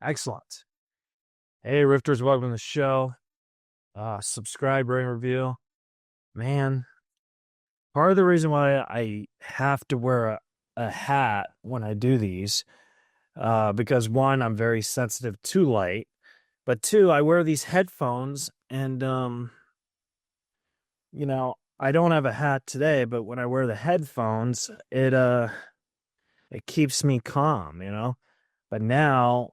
Excellent. Hey, Rifters, welcome to the show. Subscribe, rate, review. Man, part of the reason why I have to wear a hat when I do these, because one, I'm very sensitive to light, but two, I wear these headphones and, I don't have a hat today, but when I wear the headphones, it keeps me calm. But now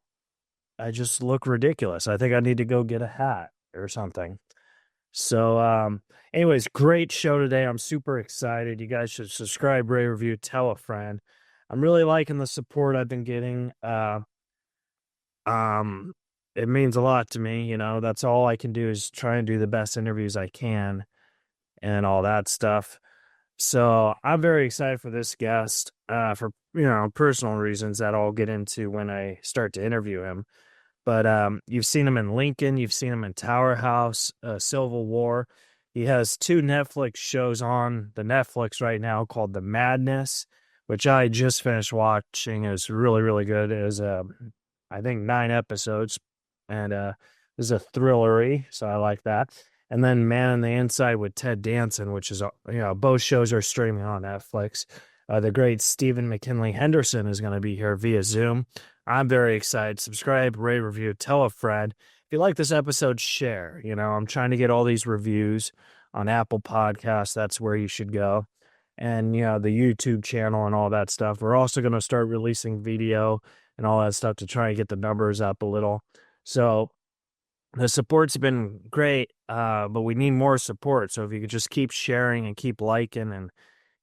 I just look ridiculous. I think I need to go get a hat or something. So, anyways, great show today. I'm super excited. You guys should subscribe, rate, review, tell a friend. I'm really liking the support I've been getting. Um, it means a lot to me. That's all I can do is try and do the best interviews I can and all that stuff. So I'm very excited for this guest, for, personal reasons that I'll get into when I start to interview him. But you've seen him in Lincoln. You've seen him in Tower House, Civil War. He has two Netflix shows on the Netflix right now called The Madness, which I just finished watching. It was really, really good. It was, I think, 9 episodes. And this is a thrillery, so I like that. And then Man on the Inside with Ted Danson, which is, both shows are streaming on Netflix. The great Stephen McKinley Henderson is going to be here via Zoom. I'm very excited. Subscribe, rate, review, tell a friend. If you like this episode, share. I'm trying to get all these reviews on Apple Podcasts. That's where you should go. And, the YouTube channel and all that stuff. We're also going to start releasing video and all that stuff to try and get the numbers up a little. So the support's been great, but we need more support. So if you could just keep sharing and keep liking and,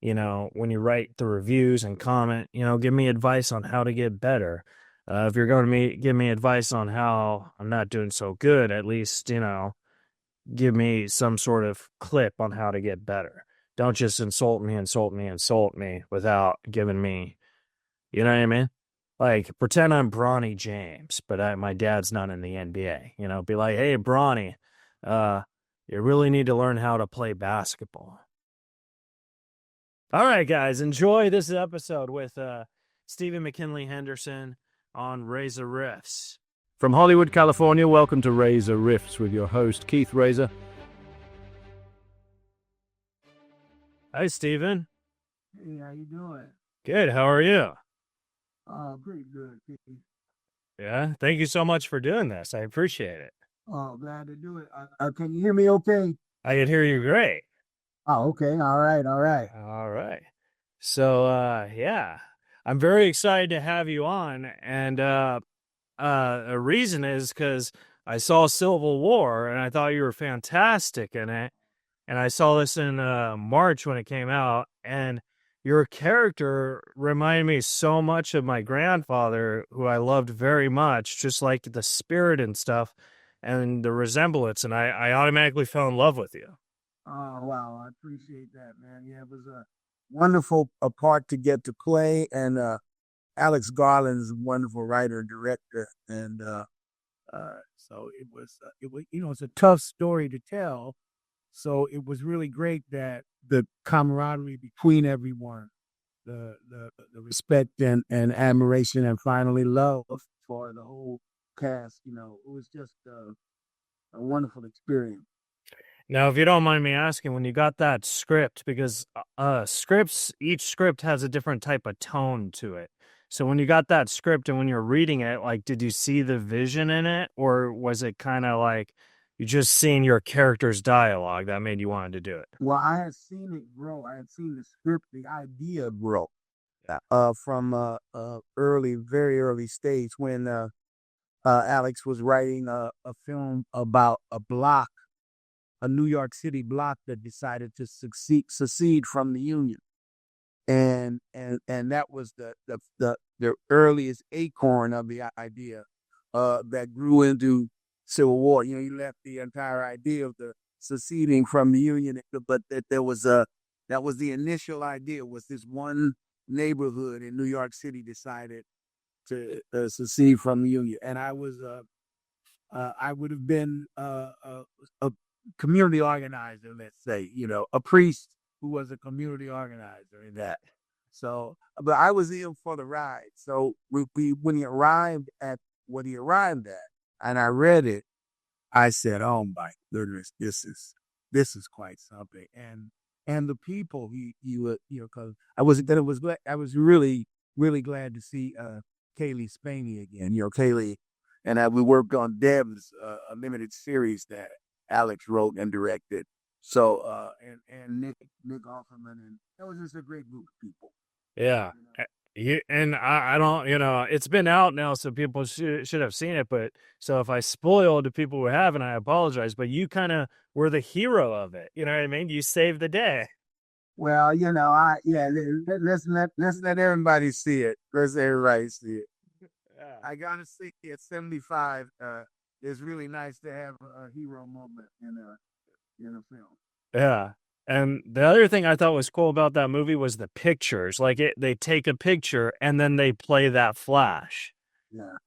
when you write the reviews and comment, give me advice on how to get better. If you're going to give me advice on how I'm not doing so good, at least, give me some sort of clip on how to get better. Don't just insult me without giving me, you know what I mean? Like, pretend I'm Bronny James, but my dad's not in the NBA. Be like, hey, Bronny, you really need to learn how to play basketball. All right, guys, enjoy this episode with Stephen McKinley Henderson on Reza Rifts. From Hollywood, California, welcome to Reza Rifts with your host, Keith Reza. Hi, Stephen. Hey, how you doing? Good, how are you? Pretty good, Keith. Yeah, thank you so much for doing this. I appreciate it. Oh, glad to do it. Can you hear me okay? I can hear you great. Oh, okay. All right. All right. So, yeah, I'm very excited to have you on. And a reason is because I saw Civil War and I thought you were fantastic in it. And I saw this in March when it came out. And your character reminded me so much of my grandfather, who I loved very much, just like the spirit and stuff and the resemblance. And I automatically fell in love with you. Oh, wow. I appreciate that, man. Yeah, it was a wonderful part to get to play. And Alex Garland's a wonderful writer, director. And so it was, it's a tough story to tell. So it was really great that the camaraderie between everyone, the respect and admiration and finally love for the whole cast, it was just a wonderful experience. Now, if you don't mind me asking, when you got that script, because each script has a different type of tone to it. So when you got that script and when you're reading it, like, did you see the vision in it? Or was it kind of like you just seen your character's dialogue that made you want to do it? Well, I had seen it grow. I had seen the script, the idea grow from very early stage when Alex was writing a film about a New York City block that decided to secede from the Union. And that was the earliest acorn of the idea that grew into Civil War. You left the entire idea of the seceding from the Union, but that that was the initial idea. Was this one neighborhood in New York City decided to secede from the Union, and I would have been a community organizer, let's say, a priest who was a community organizer in that. So, but I was in for the ride. So when he arrived at what he arrived at, and I read it. I said, "Oh my goodness, this is quite something." And the people he would, because I was really glad to see Kaylee Spaney again. Kaylee and we worked on Deb's a limited series that Alex wrote and directed. So and Nick Offerman, and that was just a great group of people. Yeah. And I don't, it's been out now, so people should have seen it. But so if I spoiled to people who haven't, I apologize. But you kind of were the hero of it. You know what I mean? You saved the day. Well, let's let everybody see it. Let's let everybody see it. Yeah. I gotta say, at 75, it's really nice to have a hero moment in a film. Yeah. And the other thing I thought was cool about that movie was the pictures. Like they take a picture and then they play that flash. Yeah.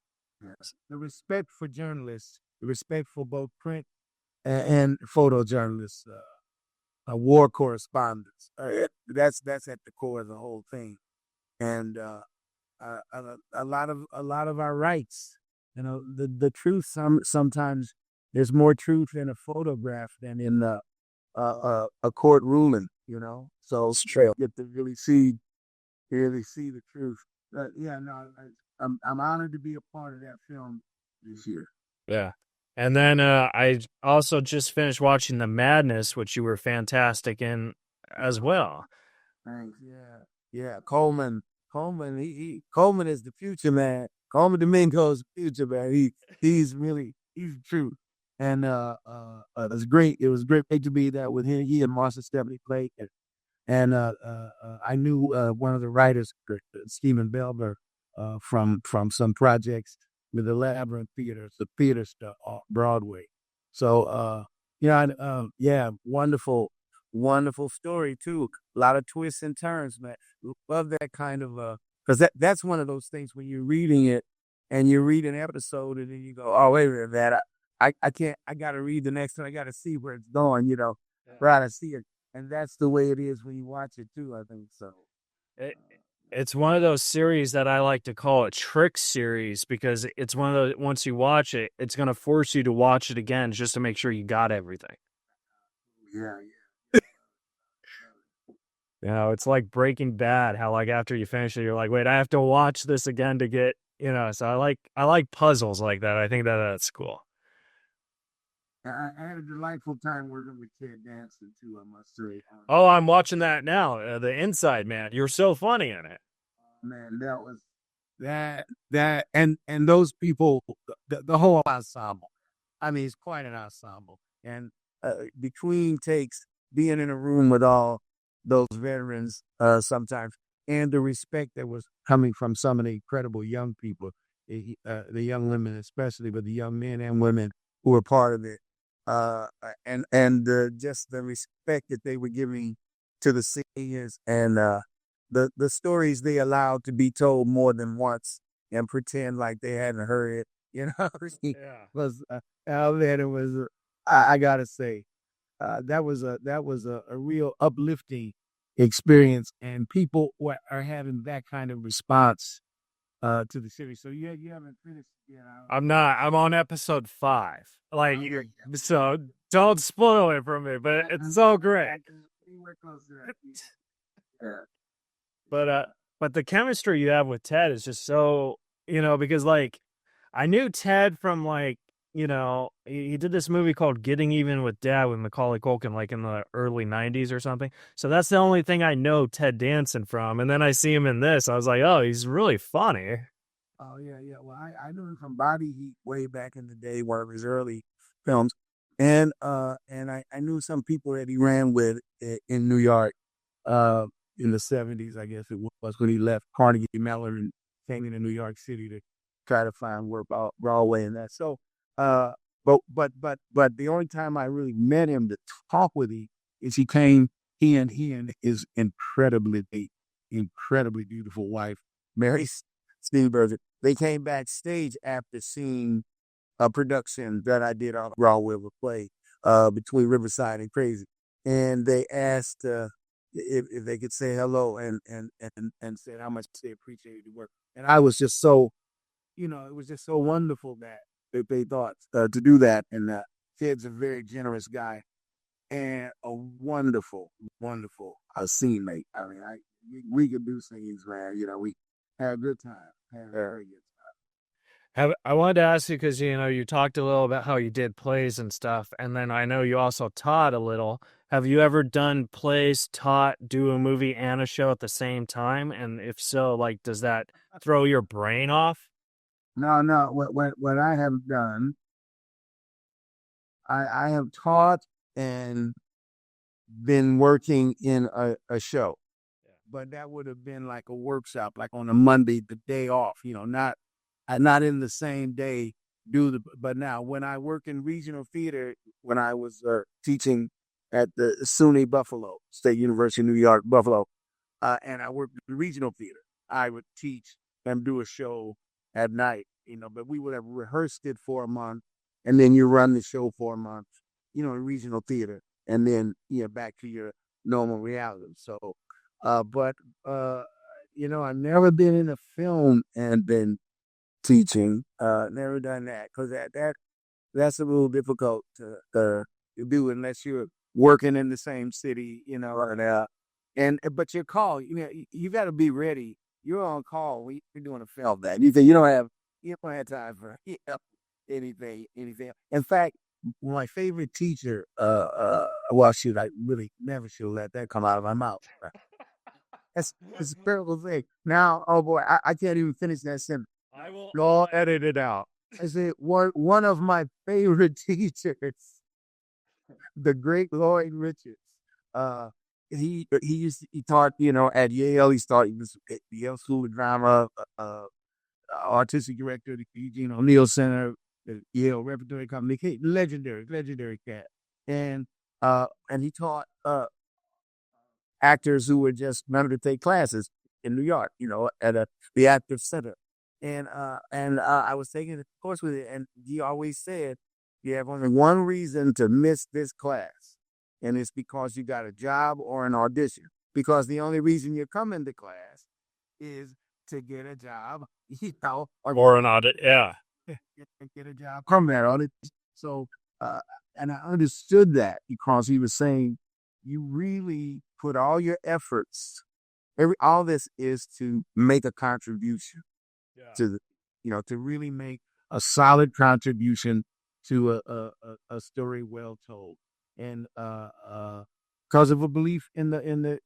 Yes. The respect for journalists, the respect for both print and photojournalists, war correspondents. That's at the core of the whole thing, and a lot of our rights. The truth. Sometimes there's more truth in a photograph than in a court ruling. So straight get to really see the truth. Yeah, no, I'm honored to be a part of that film this year. Yeah. And then I also just finished watching The Madness, which you were fantastic in as well. Thanks. Yeah. Coleman. Coleman is the future man. Coleman Domingo's the future man. He's the truth. And it was great. It was great to be there with him. He and Marcia Stephanie played, and I knew one of the writers, Stephen Belber, from some projects with the Labyrinth Theater, the theater stuff off Broadway. So wonderful story too. A lot of twists and turns, man. Love that kind of because that's one of those things when you're reading it and you read an episode and then you go, oh wait a minute, man, I can't. I got to read the next one. I got to see where it's going. Try to see it, and that's the way it is when you watch it too. I think so. It's one of those series that I like to call a trick series because it's one of those, once you watch it, it's going to force you to watch it again just to make sure you got everything. Yeah. It's like Breaking Bad, how like after you finish it, you're like, wait, I have to watch this again to get, so I like puzzles like that. I think that's cool. I had a delightful time working with Ted Danson too, I must say. Oh, I'm watching that now. The Inside Man. You're so funny in it. Man, that was that and those people, the whole ensemble. I mean, it's quite an ensemble. And between takes, being in a room with all those veterans sometimes, and the respect that was coming from some of the incredible young people, the young women especially, but the young men and women who were part of it. And just the respect that they were giving to the seniors and the stories they allowed to be told more than once and pretend like they hadn't heard it. Yeah. Was man, it was. I gotta say, that was a real uplifting experience, and people are having that kind of response to the series. So you haven't finished yet. I'm not. I'm on episode 5. Like, so don't spoil it for me. But it's so great. We're close to that. But the chemistry you have with Ted is just so, because like I knew Ted from like, he did this movie called Getting Even with Dad with Macaulay Culkin, like in the early 90s or something. So that's the only thing I know Ted Danson from. And then I see him in this. I was like, oh, he's really funny. Oh, yeah. Well, I knew him from Body Heat way back in the day, one of his early films. And I knew some people that he ran with in New York in the 70s, I guess it was, when he left Carnegie Mellon and came into New York City to try to find work Broadway and that. So, but the only time I really met him to talk with him is he and his incredibly beautiful wife, Mary Steenburgen. They came backstage after seeing a production that I did on Broadway of a play between Riverside and Crazy, and they asked if they could say hello and said how much they appreciated the work. And I was just so it was just so wonderful that they thought to do that. And Ted's a very generous guy and a wonderful, wonderful scene mate. I mean, we could do scenes, man. We had a good time. Had a very good I wanted to ask you because you talked a little about how you did plays and stuff, and then I know you also taught a little. Have you ever done plays, taught, do a movie and a show at the same time? And if so, like, does that throw your brain off? No, no. What I have done, I have taught and been working in a show, but that would have been like a workshop, like on a Monday, the day off. Not in the same day. But now when I work in regional theater, when I was teaching at the SUNY Buffalo State University of New York Buffalo, and I worked in regional theater, I would teach and do a show at night. But we would have rehearsed it for a month, and then you run the show for a month. In regional theater, and then back to your normal reality. So, but I've never been in a film and been teaching. Never done that because that's a little difficult to do unless you're working in the same city. But you're called. You got to be ready. You're on call when you're doing a film. That you don't have time for anything. In fact, my favorite teacher, well, shoot, I really never should let that come out of my mouth. It's a terrible thing. Now, oh boy, I can't even finish that sentence. I will. I'll edit it out. I said one of my favorite teachers, the great Lloyd Richards. He taught at Yale. He was at Yale School of Drama, artistic director, the Eugene O'Neill Center, the Yale Repertory Company, legendary cat, and he taught actors who were just meant to take classes in New York, at the Active Center, and I was taking a course with it, and he always said, "You have only one reason to miss this class, and it's because you got a job or an audition. Because the only reason you're coming to class is to get a job, Or an audit, yeah. get a job from that audit." So, and I understood that because he was saying, you really put all your efforts. All this is to make a contribution to to really make a solid contribution to a story well told, and because of a belief in the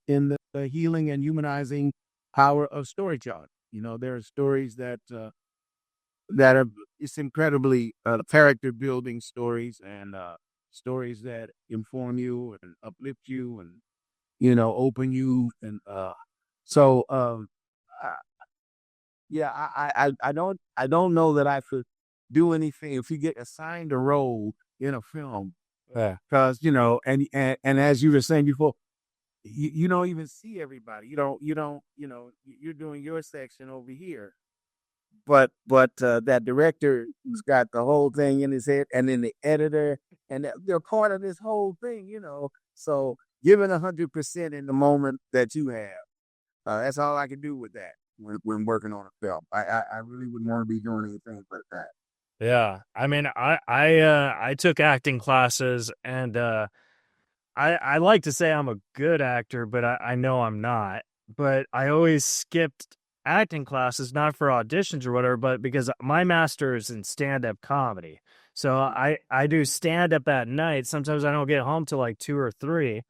healing and humanizing power of storytelling. There are stories that are it's incredibly character building stories, and stories that inform you and uplift you and open you, and so uh, yeah, I don't know that I could do anything if you get assigned a role in a film, Yeah. because and as you were saying before, you don't even see everybody. You're doing your section over here, but that director who's got the whole thing in his head, and then the editor, and they're part of this whole thing. So giving 100% in the moment that you have, that's all I can do with that when working on a film. I really wouldn't want to be doing anything but that. Yeah. I mean, I took acting classes, and I like to say I'm a good actor, but I know I'm not. But I always skipped acting classes, not for auditions or whatever, but because my master is in stand-up comedy. So I do stand-up at night. Sometimes I don't get home till like 2 or 3.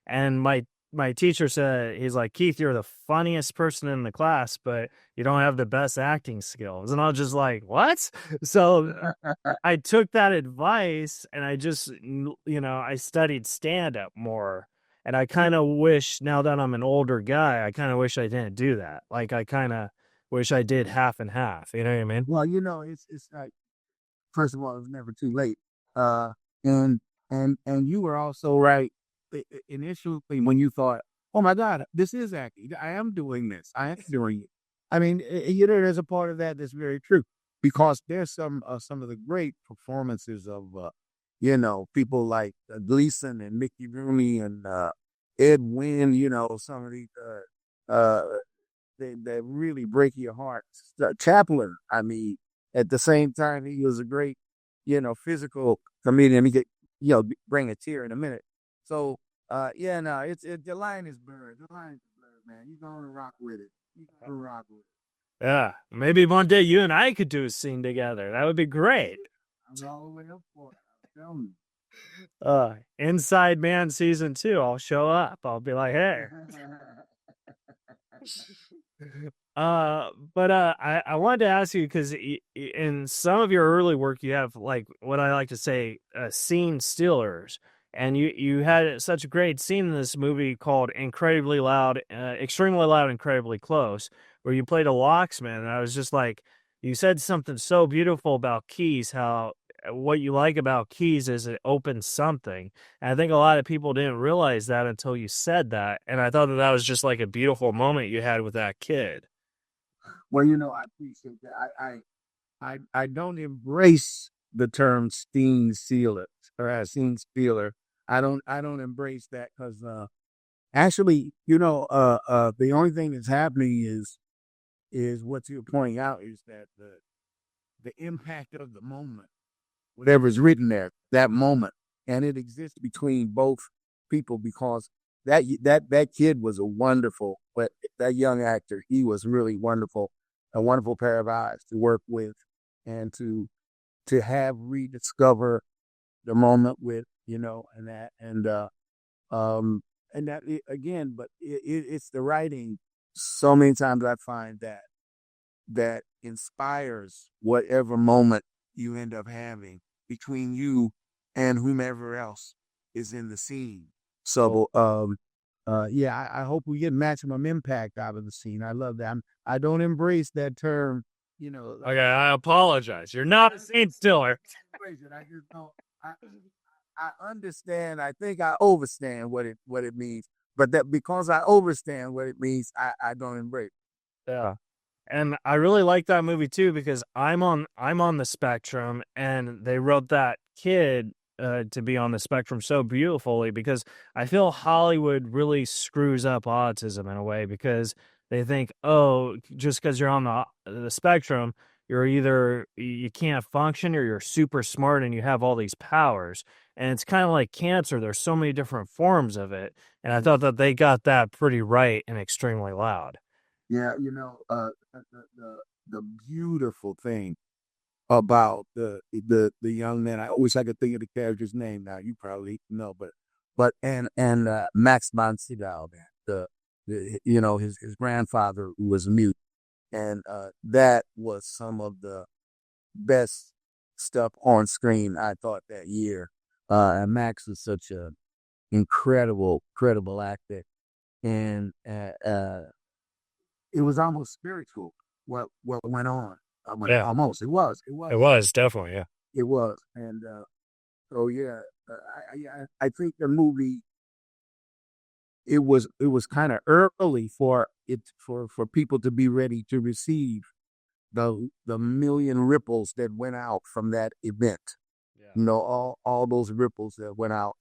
And my teacher said, he's like, Keith, you're the funniest person in the class, but you don't have the best acting skills. And I was just like, what? So I took that advice, and I just, I studied stand up more. And I kind of wish, now that I'm an older guy, I kind of wish I didn't do that. Like, I kind of wish I did half and half. You know what I mean? Well, it's like, first of all, it's never too late. Uh, and and you were also right initially when you thought, "Oh my God, this is acting. I am doing this. I am doing it." I mean, there's a part of that that's very true, because there's some of the great performances of people like Gleason and Mickey Rooney and Ed Wynn. Some of these uh, they really break your heart. Chaplin, I mean. at the same time, he was a great, physical comedian. He could, bring a tear in a minute. So, yeah, no, the line is blurred. The line is blurred, man. You gonna rock with it. You gonna rock with it. Yeah, maybe one day you and I could do a scene together. That would be great. I'm all the way up for it. I'm telling you. Inside Man season 2, I'll show up. I'll be like, hey. I wanted to ask you because in some of your early work, you have like what I like to say, scene stealers, and you had such a great scene in this movie called "Incredibly Loud," "Extremely Loud, Incredibly Close," where you played a locksmith, and I was just like, you said something so beautiful about keys, how what you like about keys is it opens something. And I think a lot of people didn't realize that until you said that, and I thought that that was just like a beautiful moment you had with that kid. Well, I appreciate that. I don't embrace the term scene sealer or scene stealer. I don't embrace that because actually, the only thing that's happening is what you're pointing out is that the impact of the moment, whatever's written there, that moment, and it exists between both people because that kid was a wonderful, but that young actor, he was really wonderful, a wonderful pair of eyes to work with, and to have rediscover the moment with, and that and that again, but it's the writing. So many times I find that inspires whatever moment you end up having between you and whomever else is in the scene. So, yeah, I hope we get maximum impact out of the scene. I love that. I don't embrace that term, Okay, I apologize. You're not a scene stealer. I just don't. I understand. I think I overstand what it means, but that because I overstand what it means, I don't embrace. Yeah. And I really like that movie too because I'm on the spectrum, and they wrote that kid to be on the spectrum so beautifully because I feel Hollywood really screws up autism in a way because they think, oh, just because you're on the spectrum, you're either you can't function or you're super smart and you have all these powers. And it's kind of like cancer. There's so many different forms of it, and I thought that they got that pretty right and extremely loud. Yeah, the beautiful thing about the young man. I wish I could think of the character's name now. You probably know, but Max von Sydow, man, his grandfather who was mute, and that was some of the best stuff on screen I thought that year. And Max was such a incredible actor, and it was almost spiritual what went on. Yeah, Almost it was definitely, yeah. it was, and so yeah, I think the movie it was kind of early for it for people to be ready to receive the million ripples that went out from that event. Yeah. All those ripples that went out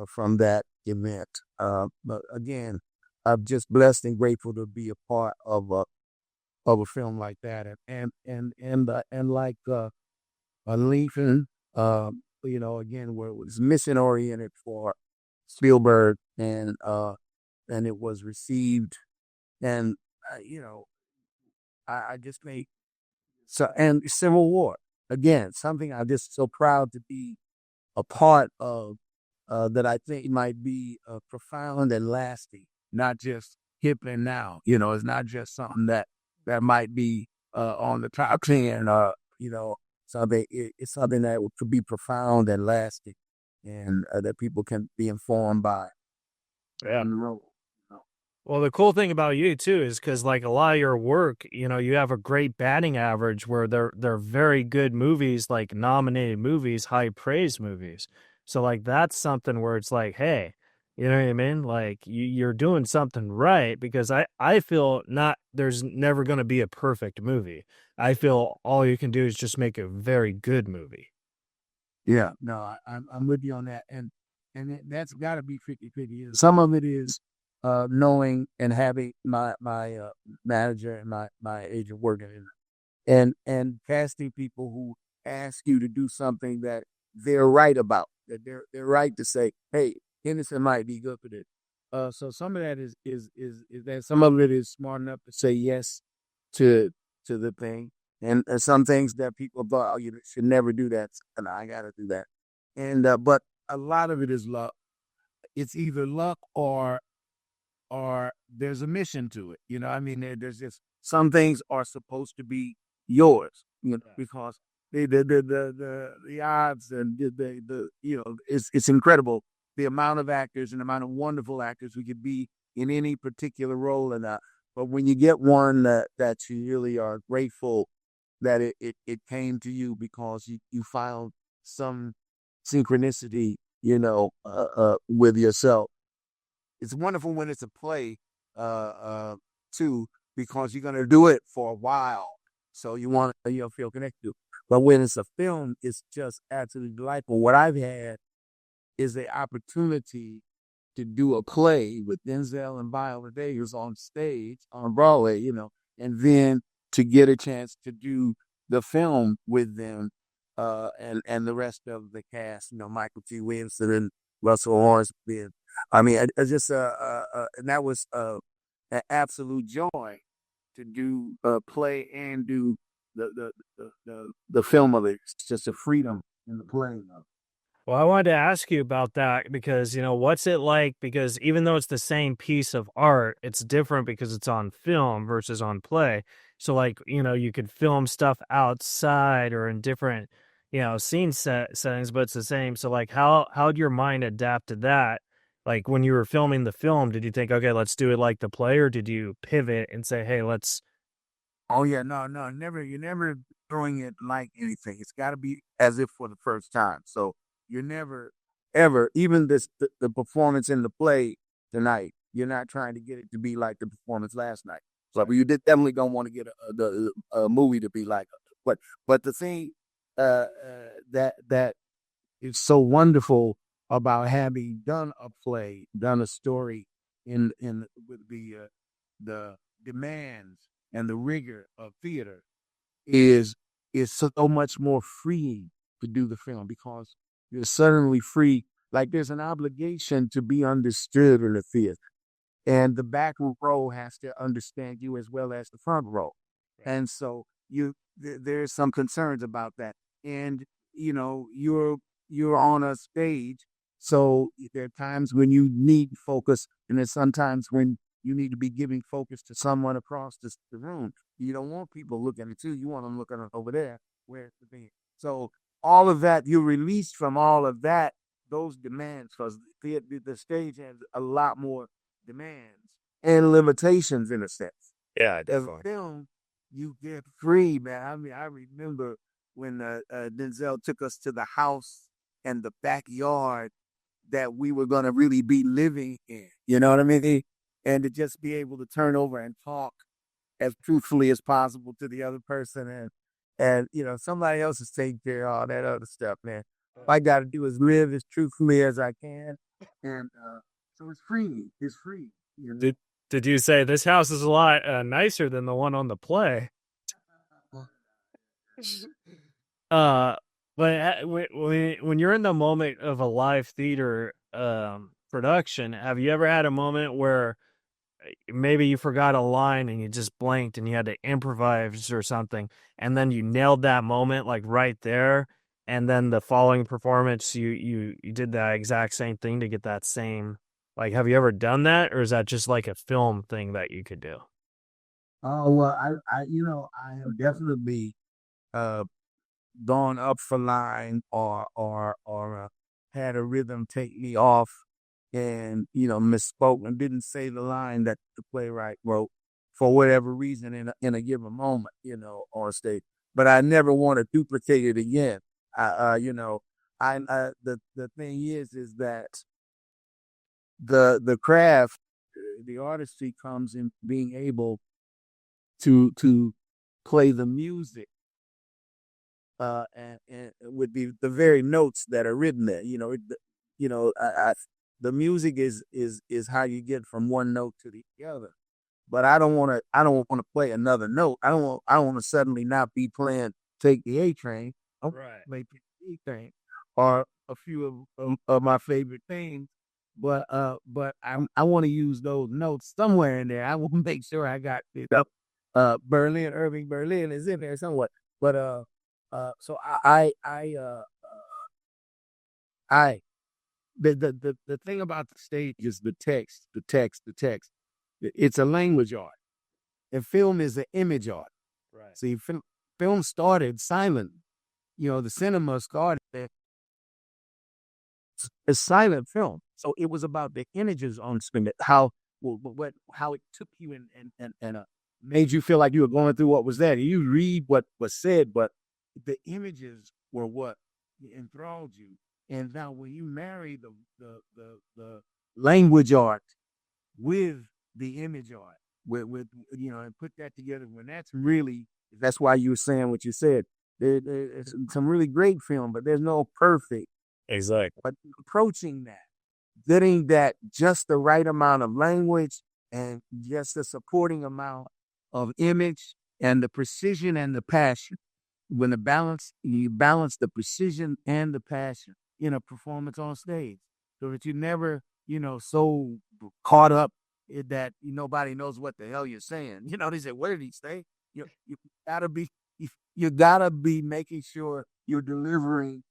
from that event. But again, I'm just blessed and grateful to be a part of a film like that, and like Lincoln, again, where it was mission oriented for Spielberg, and it was received, and I just think so, and Civil War again, something I'm just so proud to be a part of, that I think might be profound and lasting, not just hip and now. It's not just something that might be on the top 10, something. It's something that could be profound and lasting, and that people can be informed by. Yeah. On the road. Well, the cool thing about you too is because like a lot of your work, you have a great batting average where they're very good movies, like nominated movies, high praise movies. So like that's something where it's like, hey, you know what I mean? Like you're doing something right because I feel not there's never going to be a perfect movie. I feel all you can do is just make a very good movie. Yeah, no, I'm with you on that, and that's got to be 50-50. Some of it is knowing and having my manager and my agent working and casting people who ask you to do something that they're right about, that they're right to say, hey, Henderson might be good for this. So some of that is that some of it is smart enough to say yes to the thing, and some things that people thought, oh, you should never do that, and I got to do that, and but a lot of it is luck. It's either luck or there's a mission to it. I mean, there's just some things are supposed to be yours, because the odds and it's incredible the amount of actors and the amount of wonderful actors we could be in any particular role and but when you get one that you really are grateful that it came to you because you found some synchronicity, with yourself. It's wonderful when it's a play, too, because you're gonna do it for a while, so you want feel connected to. But when it's a film, it's just absolutely delightful. What I've had is the opportunity to do a play with Denzel and Viola Davis on stage on Broadway, and then to get a chance to do the film with them, and the rest of the cast, Michael T. Williamson and Russell Lawrence being. I mean, I just and that was an absolute joy to do play and do the film of it. It's just a freedom in the playing of it. Well, I wanted to ask you about that because, what's it like? Because even though it's the same piece of art, it's different because it's on film versus on play. So, like, you could film stuff outside or in different, settings, but it's the same. So, like, how'd your mind adapt to that? Like, when you were filming the film, did you think, okay, let's do it like the play, or did you pivot and say, hey, let's. Oh yeah, no, never. You're never doing it like anything. It's got to be as if for the first time. So you're never, ever, even the performance in the play tonight. You're not trying to get it to be like the performance last night. So you definitely don't want to get a movie to be like. But the thing that is so wonderful about having done a play, done a story in with the demands and the rigor of theater is so much more freeing to do the film because you're suddenly free. Like there's an obligation to be understood in the theater, and the back row has to understand you as well as the front row, and so there's some concerns about that, and you're on a stage, so there are times when you need focus, and there's sometimes when you need to be giving focus to someone across the room. You don't want people looking at you. You want them looking over there where it's the thing. So all of that, you're released from all of that, those demands, because the stage has a lot more demands and limitations in a sense. Yeah, As a definitely. film, you get free, man. I mean, I remember when Denzel took us to the house and the backyard that we were going to really be living in. You know what I mean? And to just be able to turn over and talk as truthfully as possible to the other person, and somebody else is taking care of all that other stuff, man. All I got to do is live as truthfully as I can, and so it's free. It's free. Did you say this house is a lot nicer than the one on the play? Uh, but when you're in the moment of a live theater production, have you ever had a moment where maybe you forgot a line and you just blanked and you had to improvise or something, and then you nailed that moment like right there, and then the following performance you did that exact same thing to get that same, like, have you ever done that, or is that just like a film thing that you could do? Oh well, I have definitely uh gone up for line or had a rhythm take me off and misspoke and didn't say the line that the playwright wrote for whatever reason in a given moment, on stage. But I never want to duplicate it again. The thing is that the craft, the artistry comes in being able to play the music, and with the very notes that are written there. The music is how you get from one note to the other. but I don't want to play another note. I don't want to suddenly not be playing Take the A Train. I want Right. to play Take the A Train or a few of my favorite things. But I want to use those notes somewhere in there. I want to make sure I got Irving Berlin is in there somewhat. But so I the thing about the stage is the text, the text, the text. It's a language art, and film is an image art. Right. See, film started silent. The cinema started as silent film, so it was about the images on screen, how it took you and made you feel like you were going through what was there. You read what was said, but the images were what enthralled you. And now, when you marry the language art with the image art, with and put that together, when that's why you were saying what you said. There's some really great film, but there's no perfect. Exactly. But approaching that, getting that just the right amount of language and just the supporting amount of image and the precision and the passion. When you balance the precision and the passion in a performance on stage, so that you never, so caught up that nobody knows what the hell you're saying. They say, "What did he say?" You gotta be, you gotta be making sure you're delivering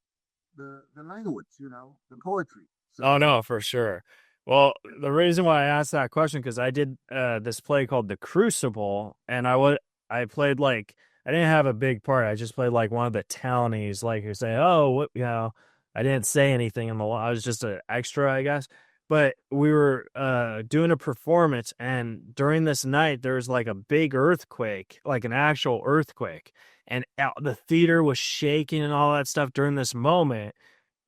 the language, the poetry. Oh So no, for sure. Well, the reason why I asked that question because I did this play called The Crucible, and I played like I didn't have a big part. I just played like one of the townies, like who say, "Oh, what I didn't say anything in the law. I was just an extra, I guess." But we were doing a performance, and during this night, there was like a big earthquake, like an actual earthquake, and the theater was shaking and all that stuff during this moment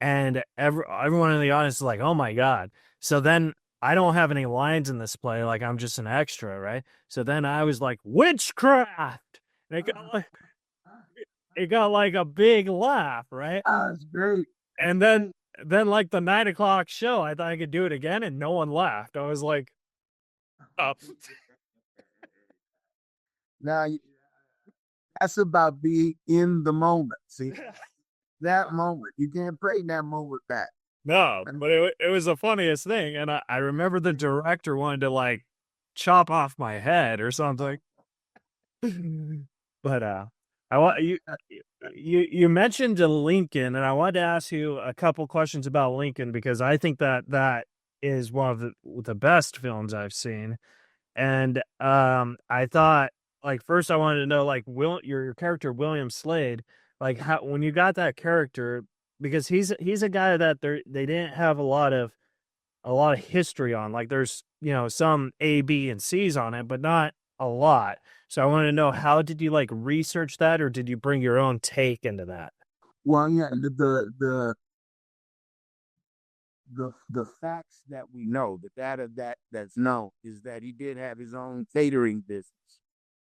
and everyone in the audience is like, "Oh my god!" So then I don't have any lines in this play, like I'm just an extra, right? So then I was like, "Witchcraft!" And it got like a big laugh, right? it's great. And then like the 9 o'clock show, I thought I could do it again, and no one laughed. I was like, "Oh, Now that's about being in the moment. See that moment. You can't bring that moment back. no!" And But it was the funniest thing, and I remember the director wanted to like chop off my head or something. But I want you mentioned Lincoln, and I wanted to ask you a couple questions about Lincoln because I think that is one of the best films I've seen. And I thought like first I wanted to know like your character William Slade, like how when you got that character because he's a guy that they didn't have a lot of history on. Like there's, some A, B, and C's on it, but not a lot. So I want to know how did you like research that or did you bring your own take into that? well, yeah, the facts that we know, the data that's known is that he did have his own catering business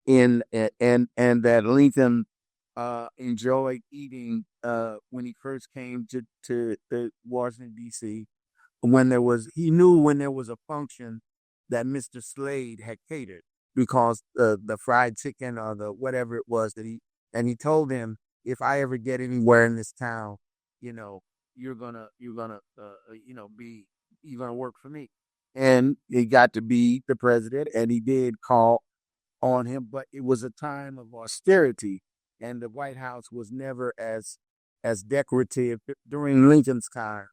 and that Lincoln enjoyed eating when he first came to Washington D.C. He knew when there was a function that Mr. Slade had catered because the fried chicken or the whatever it was and he told him, if I ever get anywhere in this town, you know you're gonna work for me. And he got to be the president, and he did call on him, but it was a time of austerity, and the White House was never as decorative during Lincoln's time.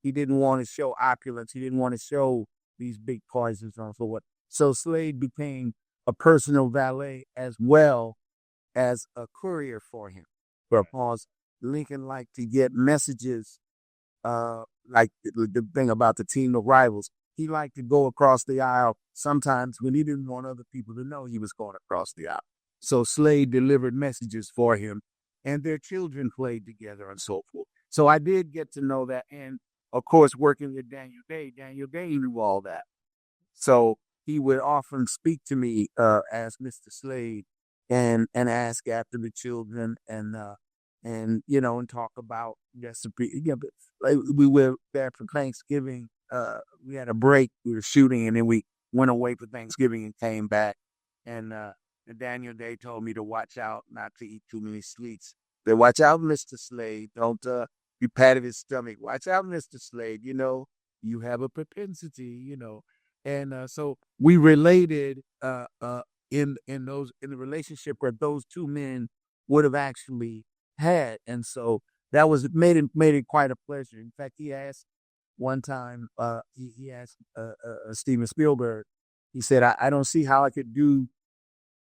He didn't want to show opulence. He didn't want to show these big parties and so on. So what? So Slade became a personal valet as well as a courier for him, because Lincoln liked to get messages like the thing about the team of rivals. He liked to go across the aisle sometimes when he didn't want other people to know he was going across the aisle. So Slade delivered messages for him, and their children played together and so forth. So I did get to know that, and of course, working with Daniel Day knew all that. So he would often speak to me as Mr. Slade and ask after the children and talk about recipe. Yeah, but like we were there for Thanksgiving. We had a break. We were shooting, and then we went away for Thanksgiving and came back. And Daniel Day told me to watch out not to eat too many sweets. They watch out, Mr. Slade. Don't be patting his stomach. Watch out, Mr. Slade. You have a propensity. And so we related in the relationship where those two men would have actually had. And so that was made it quite a pleasure. In fact, he asked one time, he asked Steven Spielberg, he said, I don't see how I could do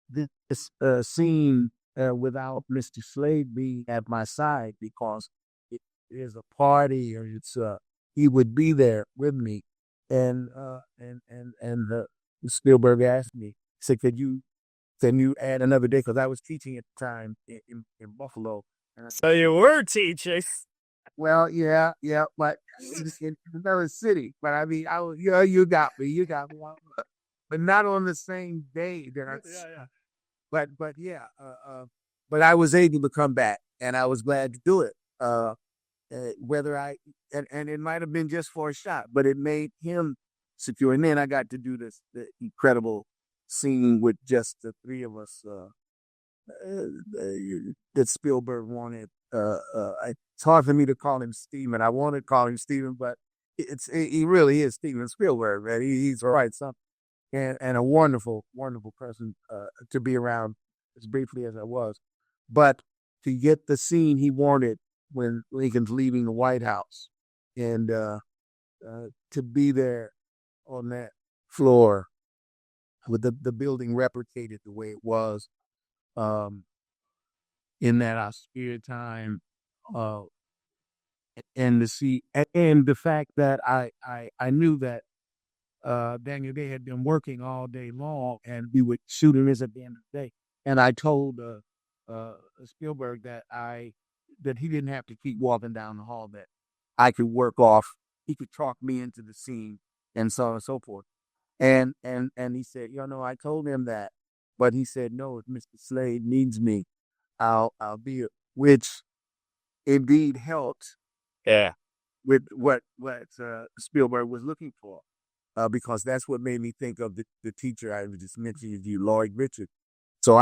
this scene without Mr. Slade being at my side, because it is a party, or he would be there with me. And Spielberg asked me, he said, can you add another day? Because I was teaching at the time in Buffalo. So you were teaching. Well, yeah, but in another city. But I mean, you got me, but not on the same day. Yeah. But yeah, but I was able to come back, and I was glad to do it. Whether and it might have been just for a shot, but it made him secure. And then I got to do the incredible scene with just the three of us that Spielberg wanted. It's hard for me to call him Steven. I want to call him Steven, but he really is Steven Spielberg, man. He's right, something, and a wonderful, wonderful person to be around as briefly as I was. But to get the scene he wanted when Lincoln's leaving the White House, and to be there on that floor with the building replicated the way it was in that austere time, and to see, and the fact that I knew that Daniel Day had been working all day long, and we would shoot him at the end of the day. And I told Spielberg that he didn't have to keep walking down the hall, that I could work off, he could talk me into the scene, and so on and so forth. And he said, I told him that, but he said, no, if Mr. Slade needs me, I'll be it, which indeed helped. Yeah. With what Spielberg was looking for, because that's what made me think of the teacher I was just mentioning to you, Lloyd Richards. So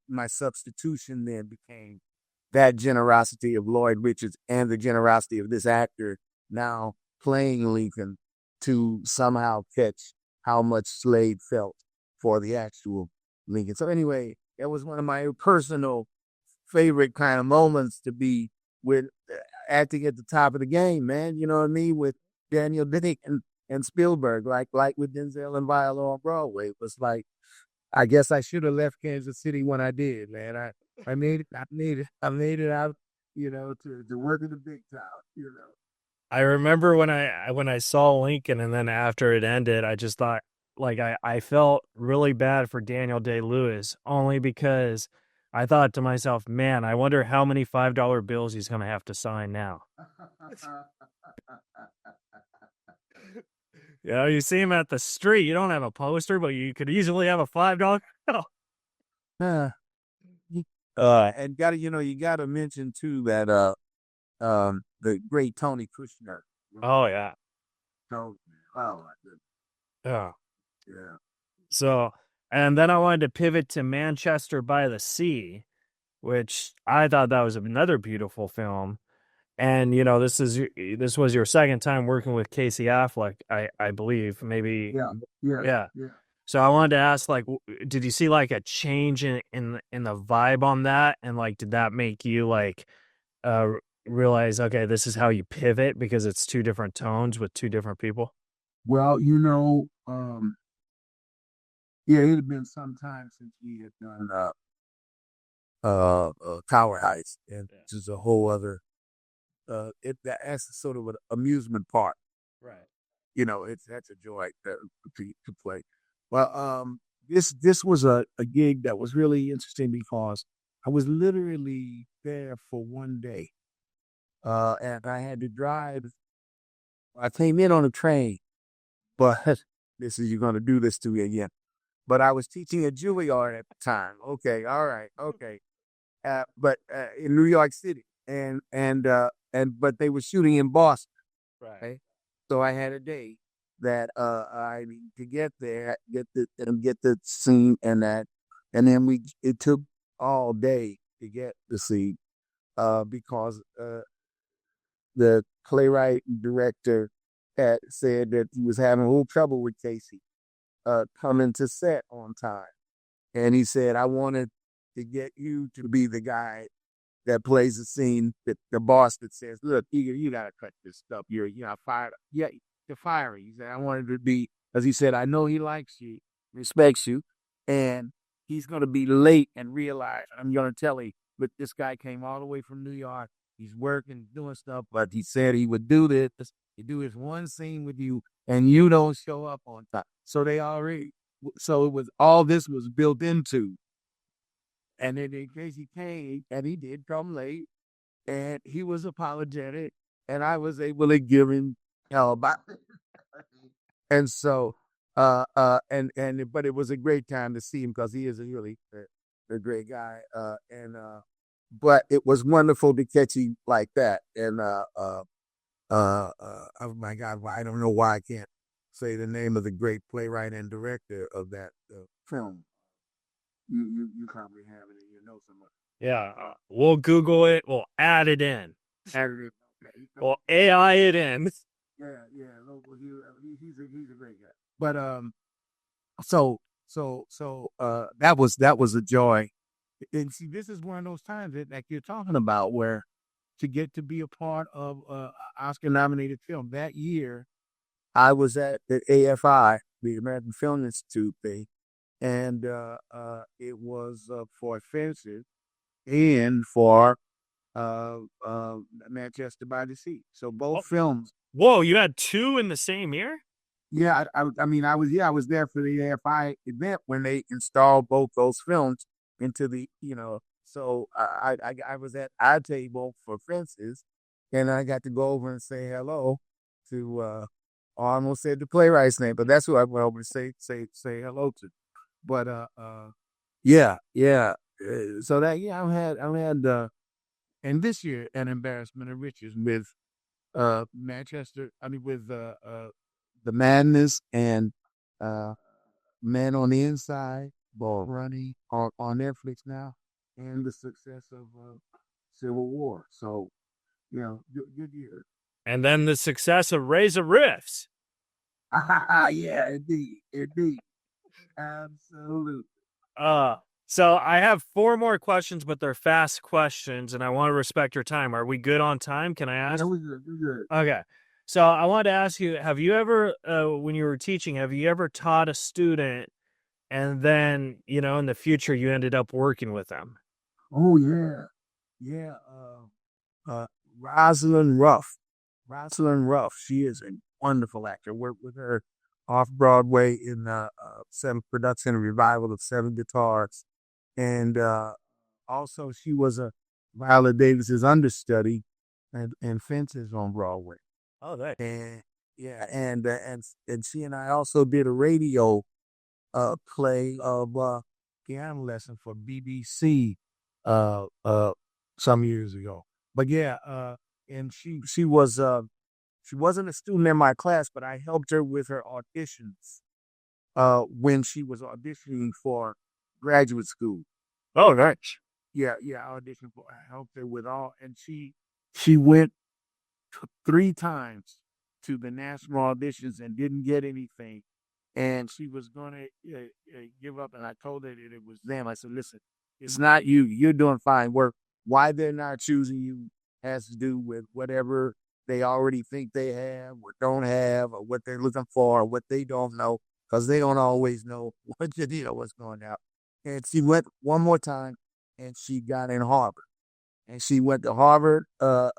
my substitution then became that generosity of Lloyd Richards and the generosity of this actor now playing Lincoln, to somehow catch how much Slade felt for the actual Lincoln. So anyway, it was one of my personal favorite kind of moments to be with, acting at the top of the game, man. You know what I mean? With Daniel Day and Spielberg, like with Denzel and Viola on Broadway. It was like, I guess I should have left Kansas City when I did, man. I made it out, to work in the big town. I remember when I saw Lincoln, and then after it ended, I just thought, like, I felt really bad for Daniel Day-Lewis, only because I thought to myself, man, I wonder how many $5 bills he's going to have to sign now. You see him at the street, you don't have a poster, but you could easily have a $5 bill. And you gotta mention too that the great Tony Kushner. Oh yeah. Oh my goodness. Yeah. Yeah. So, and then I wanted to pivot to Manchester by the Sea, which I thought that was another beautiful film. And this was your second time working with Casey Affleck, I believe, maybe. Yeah. So I wanted to ask, like, did you see like a change in the vibe on that, and like, did that make you like realize, okay, this is how you pivot because it's two different tones with two different people? Well, yeah, it had been some time since we had done Tower Heights, and which is a whole other that's sort of an amusement park. Right. That's a joy to play. Well, this was a gig that was really interesting because I was literally there for one day, and I had to drive. I came in on a train, but you're going to do this to me again. But I was teaching at Juilliard at the time. Okay, all right, okay. But in New York City, but they were shooting in Boston. Right. Okay? So I had a day, that I need to get there, get the scene and that, and then it took all day to get the scene because the playwright and director had said that he was having a little trouble with Casey coming to set on time. And he said, I wanted to get you to be the guy that plays the scene, that the boss that says, look, you got to cut this stuff. You're not fired. Yeah, you're fired. He said, I wanted to be, as he said, I know he likes you, respects you, and he's going to be late and realize, I'm going to tell him, but this guy came all the way from New York. He's working, doing stuff, but he said he would do this. He do his one scene with you, and you don't show up on time. So it was all this was built into. And then in case he came, and he did come late, and he was apologetic, and I was able to give him hell about it. And so, but it was a great time to see him because he is a really a great guy. But it was wonderful to catch him like that. And oh my God, I don't know why I can't say the name of the great playwright and director of that film. You probably have it in your notes somewhere. Yeah, we'll Google it. We'll add it in. Okay. We'll AI it in. Yeah. He's a great guy. But so that was a joy. And see, this is one of those times that like you're talking about where to get to be a part of Oscar nominated film that year. I was at the AFI, the American Film Institute thing, and it was for Fences and for Manchester by the Sea. So both films. Whoa, you had two in the same year? Yeah, I was there for the AFI event when they installed both those films into the, so I was at our table for Fences, and I got to go over and say hello to I almost said the playwright's name, but that's who I went over to say hello to. But yeah. So that I had and this year an embarrassment of riches with Manchester. I mean with the Madness and Man on the Inside, Ball Running on Netflix now, and the success of Civil War. So good year. And then the success of Reza Rifts. Yeah, indeed. Absolutely. So I have four more questions, but they're fast questions, and I want to respect your time. Are we good on time? Can I ask? Yeah, we're good. Okay. So I wanted to ask you, have you ever, when you were teaching, have you ever taught a student and then, in the future you ended up working with them? Oh yeah. Rosalind Ruff. She is a wonderful actor. Worked with her off Broadway in seventh production revival of Seven Guitars, and also she was a Viola Davis's understudy and Fences on Broadway. Oh, that. And yeah, and she and I also did a radio play of piano lesson for BBC some years ago. But yeah, and she wasn't a student in my class, but I helped her with her auditions when she was auditioning for graduate school. Oh, nice. Yeah, I helped her with all, and she went 3 times to the national auditions and didn't get anything. And she was going to give up, and I told her that it was them. I said, listen, it's not you. You're doing fine work. Why they're not choosing you has to do with whatever they already think they have or don't have, or what they're looking for, or what they don't know, because they don't always know what's going out. And she went one more time, and she got in Harvard. And she went to Harvard to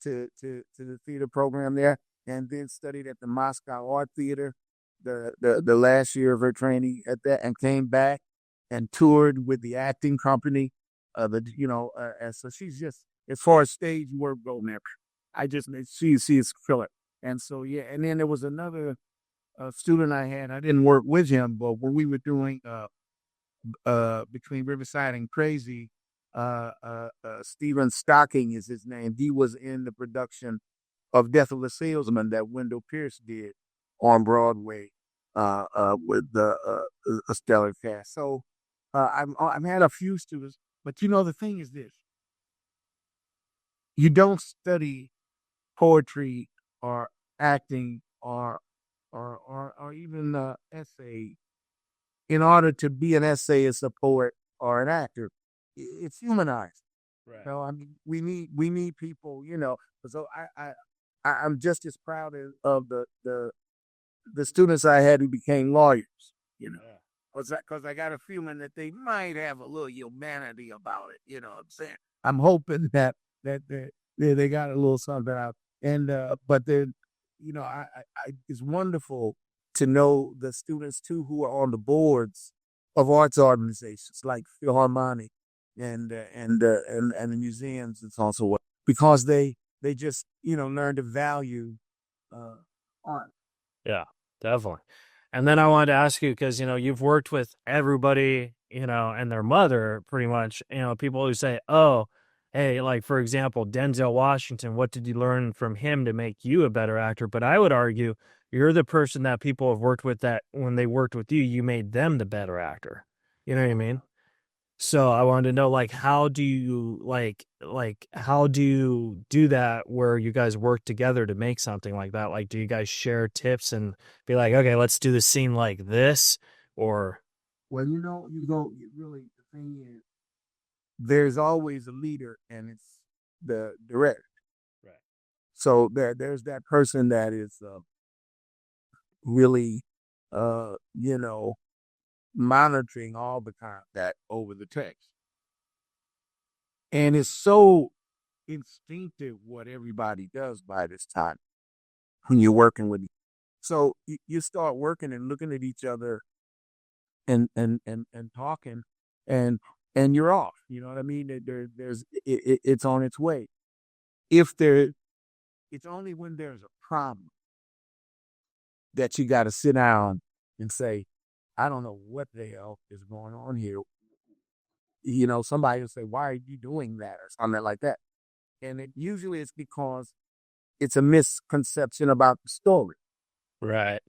the theater program there, and then studied at the Moscow Art Theater the last year of her training at that, and came back and toured with the acting company. And so she's just, as far as stage work goes, never. She's killer. And so yeah, and then there was another student I had. I didn't work with him, but when we were doing Between Riverside and Crazy, Stephen Stocking is his name. He was in the production of Death of the Salesman that Wendell Pierce did. on Broadway with a stellar cast. So I've had a few students, but the thing is this: you don't study poetry or acting or even essay in order to be an essayist, a poet, or an actor. It's humanized. Right. So I mean, we need people. So I'm just as proud of the students I had who became lawyers. You know, Yeah. because I got a feeling that they might have a little humanity about it. You know what I'm saying? I'm hoping that they got a little something out. And but then, it's wonderful to know the students too who are on the boards of arts organizations like Philharmonic and the museums. It's also because they just learn to value uh, art. Yeah, definitely. And then I wanted to ask you because you've worked with everybody, and their mother pretty much. People who say, "Oh, hey," like for example, Denzel Washington. What did you learn from him to make you a better actor? But I would argue you're the person that people have worked with that when they worked with you, you made them the better actor. You know what I mean? So I wanted to know, like, how do you how do you do that where you guys work together to make something like that? Like, do you guys share tips and be like, okay, let's do the scene like this, or Well, the thing is, there's always a leader, and it's the director. Right. So there's that person that is really, uh, you know, monitoring all the time that over the text, and it's so instinctive what everybody does by this time when you're working with. So you start working and looking at each other and talking, and you're off. You know what I mean? It's on its way. If there, it's only when there's a problem that you got to sit down and say, I don't know what the hell is going on here. Somebody will say, why are you doing that or something like that? And it usually it's because it's a misconception about the story. right?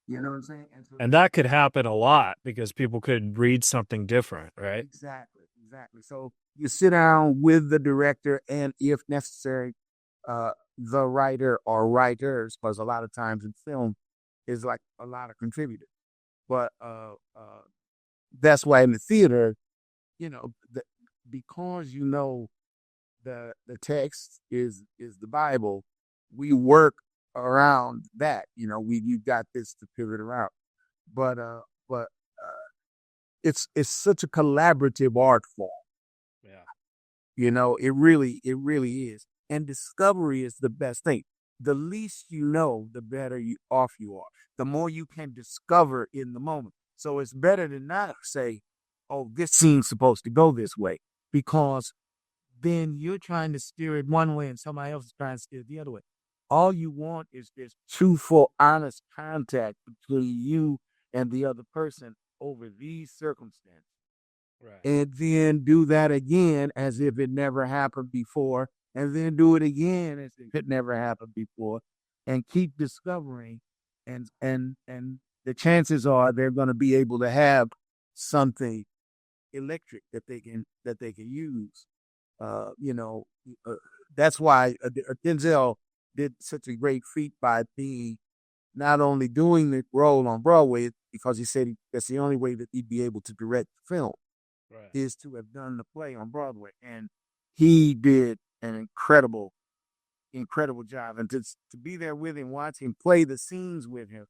You know what I'm saying? And that could happen a lot because people could read something different, right? Exactly, exactly. So you sit down with the director and, if necessary, the writer or writers, because a lot of times in film is like a lot of contributors. But that's why in the theater, the, because the text is the Bible, we work around that. You got this to pivot around, but it's such a collaborative art form. Yeah. It really is. And discovery is the best thing. The least you know, the better off you are. The more you can discover in the moment. So it's better to not say, oh, this scene's supposed to go this way, because then you're trying to steer it one way and somebody else is trying to steer it the other way. All you want is this truthful, honest contact between you and the other person over these circumstances, Right. and then do that again as if it never happened before, and then do it again as if it never happened before, and keep discovering, and the chances are they're going to be able to have something electric that they can use. uh you know uh, that's why Denzel did such a great feat by being not only doing the role on Broadway, because he said that's the only way that he'd be able to direct the film, Right. is to have done the play on Broadway. And he did an incredible, incredible job. And to be there with him, watch him play the scenes with him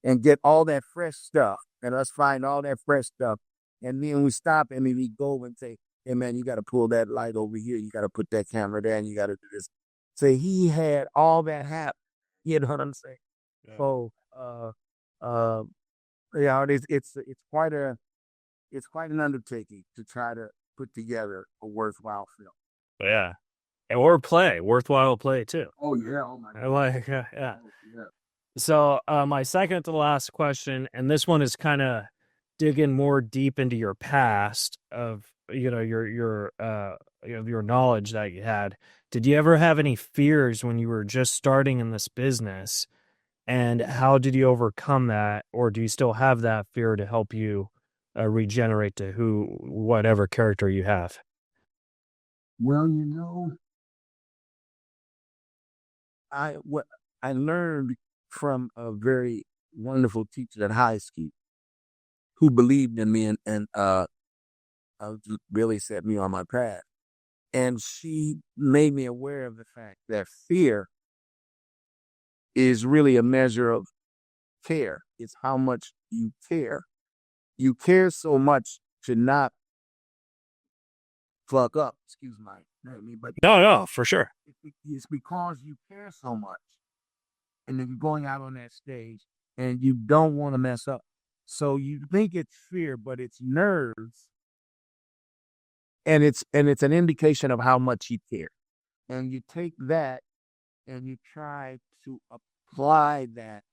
and get all that fresh stuff and us find all that fresh stuff. And then we stop and then we go and say, hey man, you got to pull that light over here. You got to put that camera there and you got to do this. So he had all that happen. You know what I'm saying? Yeah. So, uh, it's quite an undertaking to try to put together a worthwhile film. But yeah, or play, worthwhile play too. Oh yeah! Oh my I God! like, yeah. Oh, yeah. So, my second to last question, and this one is kind of digging more deep into your past of your knowledge that you had. Did you ever have any fears when you were just starting in this business And how did you overcome that, or do you still have that fear to help you regenerate to whatever character you have? Well, what I learned from a very wonderful teacher at high school who believed in me and really set me on my path. And she made me aware of the fact that fear is really a measure of care. It's how much you care. You care so much to not fuck up. Excuse me, but No, no, for sure. it's because you care so much, and then you're going out on that stage, and you don't want to mess up. So you think it's fear, but it's nerves, and it's an indication of how much you care. And you take that and you try to apply that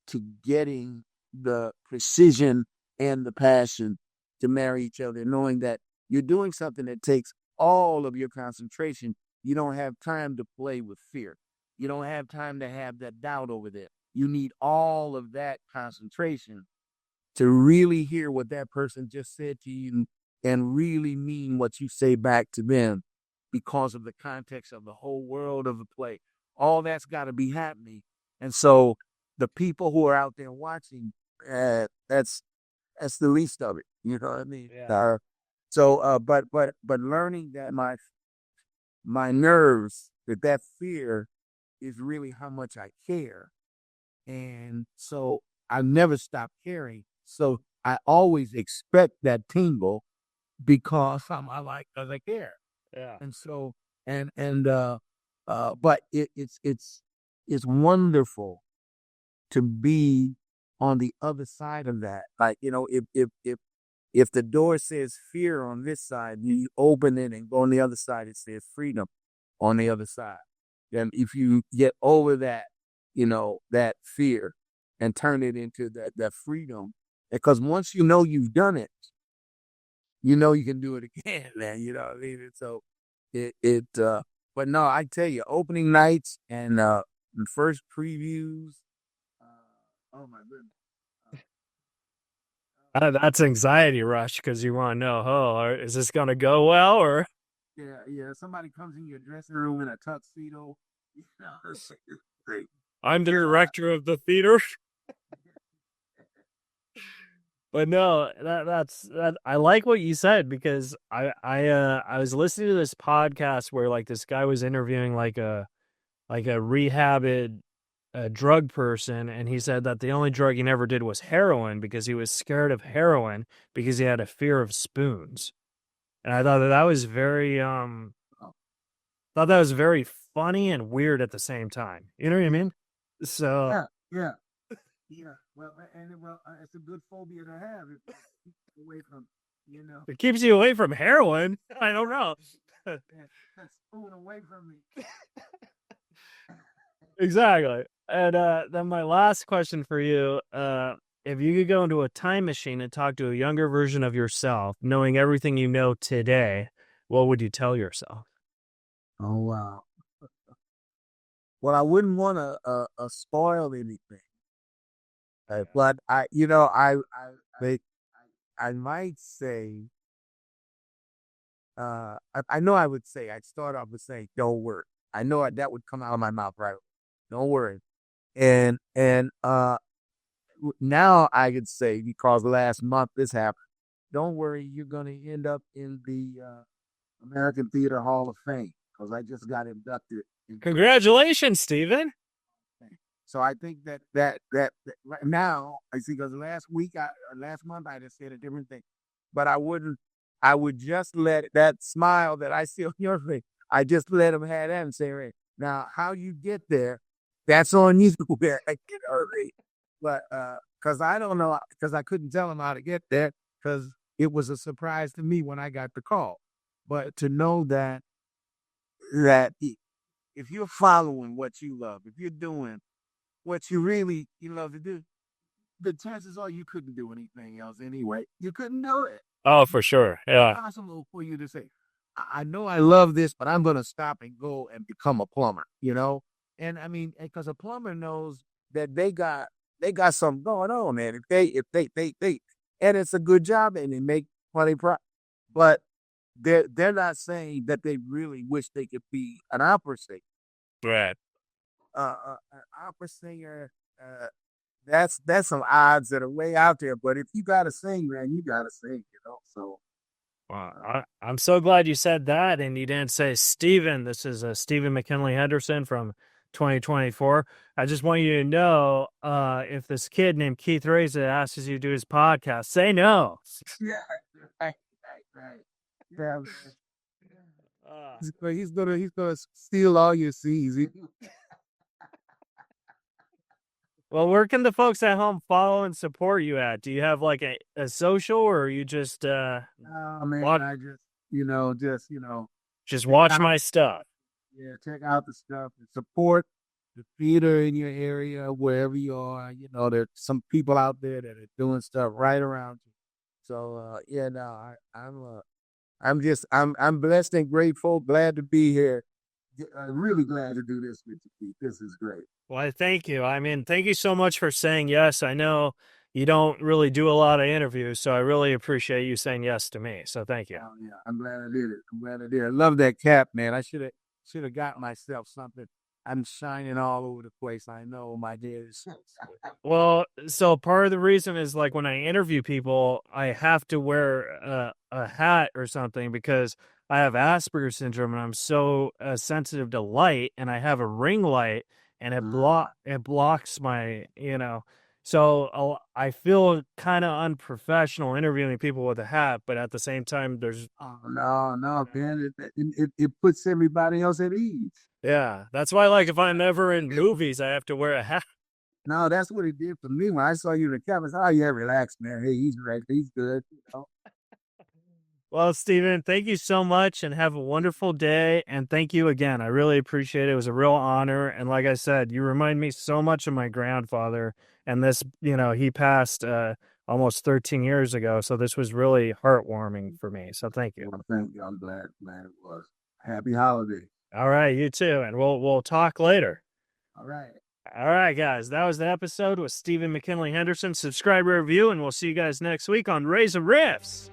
to getting the precision and the passion to marry each other, knowing that you're doing something that takes all of your concentration. You don't have time to play with fear. You don't have time to have that doubt over there. You need all of that concentration to really hear what that person just said to you and really mean what you say back to them because of the context of the whole world of the play. All that's got to be happening. And so the people who are out there watching, that's the least of it. You know what I mean? Yeah. But learning that my nerves, that fear is really how much I care. And so I never stop caring. So I always expect that tingle because because I care. Yeah. And so but it's wonderful to be on the other side of that. Like, if the door says fear on this side, you open it and go on the other side, it says freedom on the other side. And if you get over that, that fear and turn it into that freedom, because once you know you've done it, you know you can do it again, man. You know what I mean? And so but no, I tell you, opening nights and first previews, oh my goodness. That's anxiety rush because you want to know, is this going to go well or? Yeah. Somebody comes in your dressing room in a tuxedo. It's great. I'm the director of the theater. But no, that's that. I like what you said because I was listening to this podcast where like this guy was interviewing like a rehabbed drug person, and he said that the only drug he never did was heroin because he was scared of heroin because he had a fear of spoons. And I thought that was very thought that was very funny and weird at the same time. You know what I mean? So Yeah. Well, it's a good phobia to have. It keeps you away from, it keeps you away from heroin. I don't know. that spoon away from me. Exactly. And then my last question for you, if you could go into a time machine and talk to a younger version of yourself, knowing everything you know today, what would you tell yourself? Oh wow. Well, I wouldn't want to spoil anything. But I might say, I know I would say, I'd start off with saying, don't worry. I know that would come out of my mouth, right? Don't worry. And now I could say, because last month this happened, don't worry, you're going to end up in the American Theater Hall of Fame because I just got inducted. Congratulations, Stephen. So I think that right now, I see, because last month I just said a different thing, but I would just let that smile that I see on your face, I just let them have that and say, hey, now how you get there, that's on you. But because I don't know, because I couldn't tell them how to get there because it was a surprise to me when I got the call. But to know that if you're following what you love, if you're doing what you love to do, the chances are you couldn't do anything else anyway. You couldn't do it. Oh, for sure. Yeah. It's possible for you to say, I know I love this, but I'm going to stop and go and become a plumber, And I mean, because a plumber knows that they got something going on, man. If they and it's a good job and they make plenty but they're not saying that they really wish they could be an opera singer. Right. An opera singer, that's some odds that are way out there. But if you gotta sing, man, you gotta sing, So Well, I'm so glad you said that, and you didn't say Stephen. This is Stephen McKinley Henderson from 2024. I just want you to know, if this kid named Keith Reza asks you to do his podcast, say no. yeah, right. Yeah, man. Uh, He's gonna steal all your C's. well, where can the folks at home follow and support you at? Do you have like a social, or are you just Oh man, watch, I just check watch out, my stuff? check out the stuff and support the theater in your area, wherever you are. There's some people out there that are doing stuff right around you. So yeah, no, I'm blessed and grateful, glad to be here. I'm really glad to do this with you, Pete. This is great. Well, I thank you. I mean, thank you so much for saying yes. I know you don't really do a lot of interviews, so I really appreciate you saying yes to me. So thank you. Oh yeah, I'm glad I did it. I'm glad I did. I love that cap, man. I should have got myself something. I'm shining all over the place. I know my days. Well, so part of the reason is like when I interview people, I have to wear a hat or something because I have Asperger's syndrome and I'm so sensitive to light, and I have a ring light and it blocks my. So I feel kind of unprofessional interviewing people with a hat, but at the same time, there's Oh no, no, man! It puts everybody else at ease. yeah, that's why like if I'm ever in movies, I have to wear a hat. No, that's what it did for me when I saw you in the camera. I said, oh yeah, relax, man. Hey, he's right. He's good. Well, Stephen, thank you so much and have a wonderful day. And thank you again. I really appreciate it. It was a real honor. And like I said, you remind me so much of my grandfather. And this, he passed almost 13 years ago. So this was really heartwarming for me. So thank you. Well, thank you. I'm glad it was. Happy holiday. All right, you too. And we'll talk later. All right. All right, guys. That was the episode with Stephen McKinley Henderson. Subscribe, review, and we'll see you guys next week on Reza Rifts.